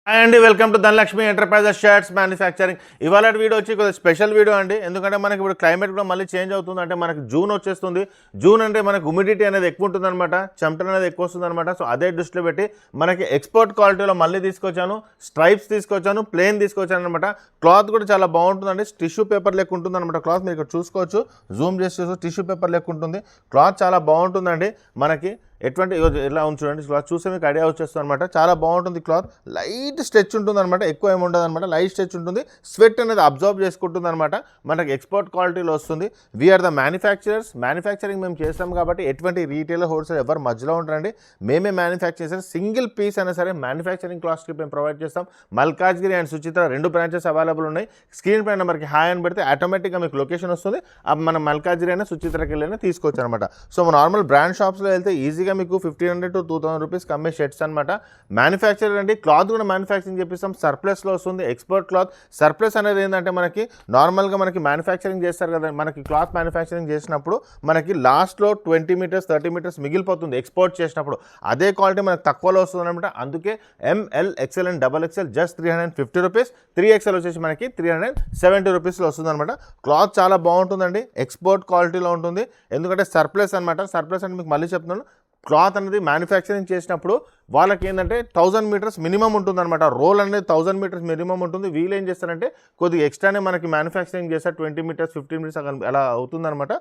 Hi అండి, welcome to Dhanalakshmi enterprises shirts manufacturing. ఇవాళ video వచ్చి కొద్దిగా స్పెషల్ వీడియో అండి. ఎందుకంటే మనకి ఇప్పుడు క్లైమేట్ కూడా మళ్ళీ చేంజ్ అవుతుంది. అంటే మనకి జూన్ వచ్చేస్తుంది. జూన్ అంటే మనకు హ్యూమిడిటీ అనేది ఎక్కువ ఉంటుంది అనమాట, చెమట అనేది ఎక్కువ వస్తుంది అనమాట. సో అదే దృష్టిలో పెట్టి మనకి ఎక్స్పోర్ట్ క్వాలిటీలో మళ్ళీ తీసుకొచ్చాను, స్ట్రైప్స్ తీసుకొచ్చాను, ప్లెయిన్ తీసుకొచ్చాను అనమాట. క్లాత్ కూడా చాలా బాగుంటుందండి. టిష్యూ పేపర్ లెక్క ఉంటుంది అనమాట క్లాత్. మీరు ఇక్కడ చూసుకోవచ్చు, జూమ్ చేసి చూసుకోవచ్చు, టిష్యూ పేపర్ లెక్క ఉంటుంది. క్లాత్ చాలా బాగుంటుందండి. మనకి ఎటువంటి ఎలా చూడండి, క్లాత్ చూస్తే మీకు ఐడియా వచ్చేస్తుంది అనమాట. చాలా బాగుంటుంది క్లాత్. లైట్ స్ట్రెచ్ ఉంటుంది అనమాట, ఎక్కువ ఏమి ఉండదు అనమాట, లైట్ స్ట్రెచ్ ఉంటుంది. స్వెట్ అనేది అబ్జర్వ్ చేసుకుంటుంది అనమాట. మనకి ఎక్స్పోర్ట్ క్వాలిటీలో వస్తుంది. We are the manufacturers. మ్యానుఫ్యాక్చరింగ్ మేము చేస్తాం కాబట్టి ఎటువంటి రీటైల్ హోల్సేల్ ఎవరు మధ్యలో ఉంటారండి. మేమే మ్యానుఫ్యాక్చర్ చేస్తాం. సింగిల్ పీస్ అయినా సరే మ్యానుఫ్యాక్చరింగ్ కాస్ట్కి మేము ప్రొవైడ్ చేస్తాం. Malkajgiri and Suchitra 2 branches available ఉన్నాయి. స్క్రీన్ పై నెంబర్కి హాయ్ అని పెడితే ఆటోమేటిక్గా మీకు లొకేషన్ వస్తుంది. మనం మల్కాజ్గిరి అయినా సుచిత్రకి వెళ్ళినా తీసుకోవచ్చు అనమాట. సో నార్మల్ బ్రాండ్ షాప్స్లో వెళ్తే ఈజీగా మీకు 1500 to 2000 రూపీస్కి అమ్మే షర్ట్స్ అనమాట. మ్యానుఫ్యాక్చరర్ అండి. క్లాత్ కూడా మ్యానుఫ్యాక్చరింగ్ చేపిస్తాం. సర్ప్లస్లో వస్తుంది ఎక్స్పోర్ట్ క్లాత్. సర్ప్లస్ అనేది ఏంటంటే మనకి నార్మల్గా మనకి మ్యానుఫ్యాక్చరింగ్ చేస్తారు కదా, మనకి క్లాత్ మ్యానుఫ్యాక్చరింగ్ చేసినప్పుడు మనకి లాస్ట్లో 20 మీటర్స్ 30 మీటర్స్ మిగిలిపోతుంది ఎక్స్పోర్ట్ చేసినప్పుడు. అదే క్వాలిటీ మనకి తక్కువలో వస్తుంది అనమాట. అందుకే ML XL and XXL just 350 rupees. 3XL వచ్చేసి మనకి 370 రూపీస్లో వస్తుంది అనమాట. క్లాత్ చాలా బాగుంటుందండి, ఎక్స్పోర్ట్ క్వాలిటీలో ఉంటుంది. ఎందుకంటే సర్ప్లస్ అనమాట. సర్ప్లస్ అంటే మీకు మళ్ళీ చెప్తున్నాను, క్లాత్ అనేది మ్యానుఫ్యాక్చరింగ్ చేసినప్పుడు వాళ్ళకి ఏంటంటే 1000 మీటర్స్ మినిమం ఉంటుందన్నమాట. రోల్ అనేది 1000 మీటర్స్ మినిమం ఉంటుంది. వీళ్ళు ఏం చేస్తారంటే కొద్దిగా ఎక్స్ట్రానే మనకి మ్యానుఫ్యాక్చరింగ్ చేస్తారు. 20 మీటర్స్ 15 మీటర్స్ అలా అవుతుందన్నమాట.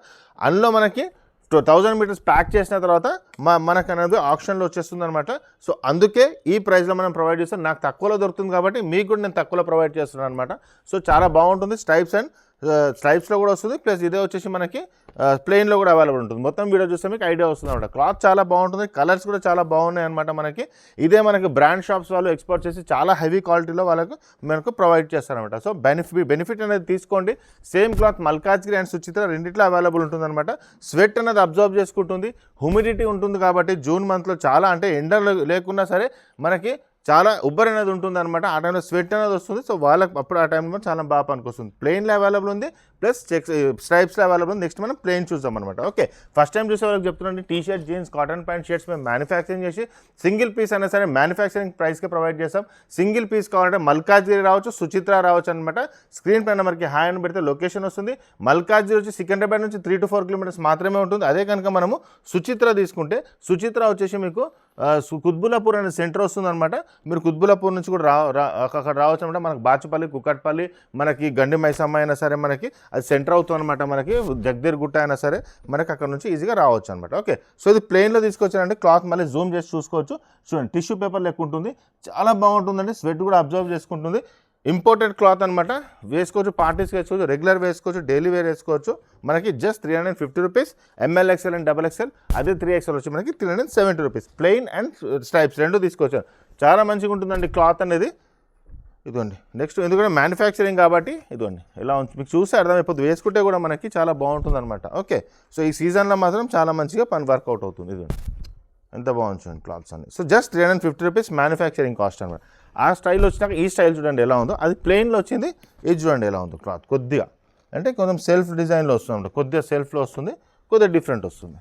అందులో మనకి 1000 మీటర్స్ ప్యాక్ చేసిన తర్వాత మనకు అనేది ఆప్షన్లో వచ్చేస్తుంది అనమాట. సో అందుకే ఈ ప్రైస్లో మనం ప్రొవైడ్ చేస్తాం. నాకు తక్కువలో దొరుకుతుంది కాబట్టి మీకు కూడా నేను తక్కువలో ప్రొవైడ్ చేస్తున్నాను అనమాట. సో చాలా బాగుంటుంది. స్ట్రైప్స్లో కూడా వస్తుంది, ప్లస్ ఇదే వచ్చేసి మనకి ప్లెయిన్లో కూడా అవైలబుల్ ఉంటుంది. మొత్తం వీడియో చూస్తే మీకు ఐడియా వస్తుంది అనమాట. క్లాత్ చాలా బాగుంటుంది, కలర్స్ కూడా చాలా బాగున్నాయి అనమాట. మనకి ఇదే మనకి బ్రాండ్ షాప్స్ వాళ్ళు ఎక్స్పోర్ట్ చేసి చాలా హెవీ క్వాలిటీలో మనకు ప్రొవైడ్ చేస్తారనమాట. సో బెనిఫిట్ అనేది తీసుకోండి. Same cloth Malkajgiri and Suchitra రెండిట్లో అవైలబుల్ ఉంటుంది అనమాట. స్వెట్ అనేది అబ్జర్వ్ చేసుకుంటుంది, హ్యూమిడిటీ ఉంటుంది కాబట్టి జూన్ మంత్లో చాలా అంటే ఎండ లేకున్నా సరే మనకి చాలా ఉబ్బర్ అనేది ఉంటుంది అనమాట. ఆ టైంలో స్వెట్ అనేది వస్తుంది. సో వాళ్ళకి అప్పుడు ఆ టైంలో చాలా బాగా పనికొస్తుంది. ప్లెయిన్లో అవైలబుల్ ఉంది, ప్లస్ స్ట్రైప్స్లో అవైలబుల్ ఉంది. నెక్స్ట్ మనం ప్లెయిన్ చూద్దాం అనమాట. ఓకే, ఫస్ట్ టైం చూసే వాళ్ళకి చెప్తున్నాండి, T shirt, jeans, cotton pant shirts మేము మ్యానుఫ్యాక్చరింగ్ చేసి సింగిల్ పీస్ అయినా సరే మ్యానుఫ్యాక్చరింగ్ ప్రైస్కి ప్రొవైడ్ చేస్తాం. సింగిల్ పీస్ కావాలంటే మల్కాజ్గిరి రావచ్చు, సుచిత్ర రావచ్చు అనమాట. స్క్రీన్ పై నెంబర్కి హాయ్ అని పెడితే లొకేషన్ వస్తుంది. మల్కాజ్గిరి వచ్చి సికింద్రాబాద్ నుంచి 3 to 4 కిలోమీటర్స్ మాత్రమే ఉంటుంది. అదే కనుక మనము సుచిత్ర తీసుకుంటే, సుచిత్ర వచ్చేసి మీకు కుత్బుల్లాపూర్ అనే సెంటర్ వస్తుంది అనమాట. మీరు కుత్బుల్లాపూర్ నుంచి కూడా అక్కడ రావచ్చు అనమాట. మనకి బాచుపల్లి, కుక్కట్పల్లి, మనకి గండి మైసమ్మ అయినా సరే మనకి అది సెంటర్ అవుతుంది అనమాట. మనకి జగదీర్గుట్ట అయినా సరే మనకి అక్కడ నుంచి ఈజీగా రావచ్చు అనమాట. ఓకే, సో ఇది ప్లెయిన్లో తీసుకొచ్చారంటే క్లాత్ మళ్ళీ జూమ్ చేసి చూసుకోవచ్చు. చూడండి, టిష్యూ పేపర్ లెక్క ఉంటుంది, చాలా బాగుంటుందండి. స్వెట్ కూడా అబ్జర్వ్ చేసుకుంటుంది. ఇంపోర్టెడ్ క్లాత్ అనమాట. వేసుకోవచ్చు, పార్టీస్కి వేసుకోవచ్చు, రెగ్యులర్ వేసుకోవచ్చు, డైలీ వేర్ వేసుకోవచ్చు. మనకి just 350 rupees. ML XL and XXL, అదే 3XL వచ్చి మనకి 370 రూపీస్. ప్లెయిన్ అండ్ స్ట్రైప్స్ రెండు తీసుకొచ్చారు. చాలా మంచిగా ఉంటుందండి క్లాత్ అనేది. ఇదిగోండి నెక్స్ట్, ఎందుకంటే మ్యానుఫ్యాక్చరింగ్ కాబట్టి ఇదిగోండి ఎలా ఉంది మీకు చూస్తే అర్థమైపోతుంది. వేసుకుంటే కూడా మనకి చాలా బాగుంటుంది అనమాట. ఓకే, సో ఈ సీజన్లో మాత్రం చాలా మంచిగా పని వర్కౌట్ అవుతుంది. ఇదిగోండి ఎంత బాగుంటుంది క్లాత్స్ అన్ని. So just 350 rupees manufacturing cost అనమాట. ఆ స్టైల్ వచ్చినాక ఈ స్టైల్ చూడండి ఎలా ఉందో. అది ప్లెయిన్లో వచ్చింది, ఇది చూడండి ఎలా ఉందో క్లాత్. కొద్దిగా అంటే కొంచెం సెల్ఫ్ డిజైన్లో వస్తుంది, కొద్దిగా సెల్ఫ్లో వస్తుంది, కొద్దిగా డిఫరెంట్ వస్తుంది.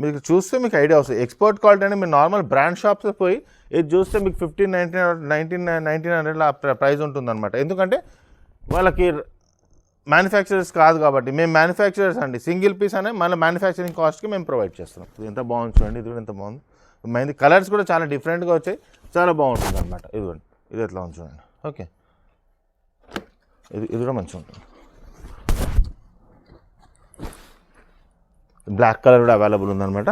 మీకు చూస్తే మీకు ఐడియా వస్తుంది. ఎక్స్పోర్ట్ క్వాలిటీ అంటే మీరు నార్మల్ బ్రాండ్ షాప్స్లో పోయి ఇది చూస్తే మీకు 1900 ప్రైస్ ఉంటుందన్నమాట. ఎందుకంటే వాళ్ళకి మ్యానుఫ్యాక్చరర్స్ కాదు కాబట్టి. మేము మ్యానుఫ్యాక్చరర్స్ అండి. సింగిల్ పీస్ అనే మన మ్యానుఫ్యాక్చరింగ్ కాస్ట్కి మేము ప్రొవైడ్ చేస్తున్నాం. ఇది ఎంత బాగుంది చూడండి, ఇది కూడా ఎంత బాగుంది. మైంది కలర్స్ కూడా చాలా డిఫరెంట్గా వచ్చాయి, చాలా బాగుంటుంది అనమాట. ఇదిగోండి, ఇది ఎట్లా ఉంది చూడండి. ఓకే, ఇది కూడా మంచిగా ఉంటుంది. బ్లాక్ కలర్ కూడా అవైలబుల్ ఉందన్నమాట.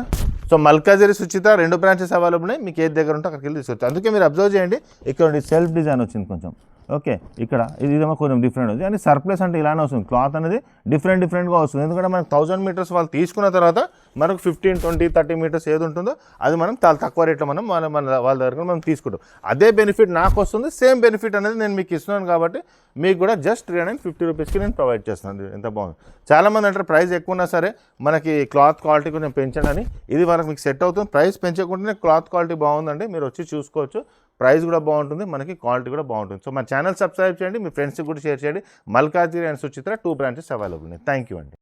So Malkajgiri, Suchitra 2 branches available ఉన్నాయి. మీకు ఏది దగ్గర ఉంటే అక్కడికి వెళ్ళి తీసుకోవచ్చు. అందుకే మీరు అబ్జర్వ్ చేయండి, ఇక్కడ సెల్ఫ్ డిజైన్ వచ్చింది కొంచెం. ఓకే, ఇక్కడ ఇదేమో కొంచెం డిఫరెంట్ ఉంది. కానీ సర్ప్లస్ అంటే ఇలానే వస్తుంది. క్లాత్ అనేది డిఫరెంట్గా వస్తుంది. ఎందుకంటే మనకు 1000 మీటర్స్ వాళ్ళు తీసుకున్న తర్వాత మనకు 15, 20, 30 మీటర్స్ ఏది ఉంటుందో అది మనం చాలా తక్కువ రేట్లో మనం వాళ్ళ దగ్గర మనం తీసుకుంటాం. అదే బెనిఫిట్ నాకు వస్తుంది. సేమ్ బెనిఫిట్ అనేది నేను మీకు ఇస్తున్నాను కాబట్టి మీకు కూడా జస్ట్ 350 రూపీస్కి నేను ప్రొవైడ్ చేస్తున్నాను. ఎంత బాగుంది. చాలామంది అంటారు ప్రైస్ ఎక్కువ ఉన్నా సరే మనకి క్లాత్ క్వాలిటీ కొంచెం పెంచండి. ఇది వాళ్ళకి మీకు సెట్ అవుతుంది. ప్రైస్ పెంచకుండానే క్లాత్ క్వాలిటీ బాగుందండి, మీరు వచ్చి చూసుకోవచ్చు. ప్రైస్ కూడా బాగుంటుంది, మనకి క్వాలిటీ కూడా బాగుంటుంది. సో మా ఛానల్ సబ్స్క్రైబ్ చేయండి, మీ ఫ్రెండ్స్కి కూడా షేర్ చేయండి. Malkajgiri and Suchitra 2 branches available ఉన్నాయి. థ్యాంక్ యూ అండి.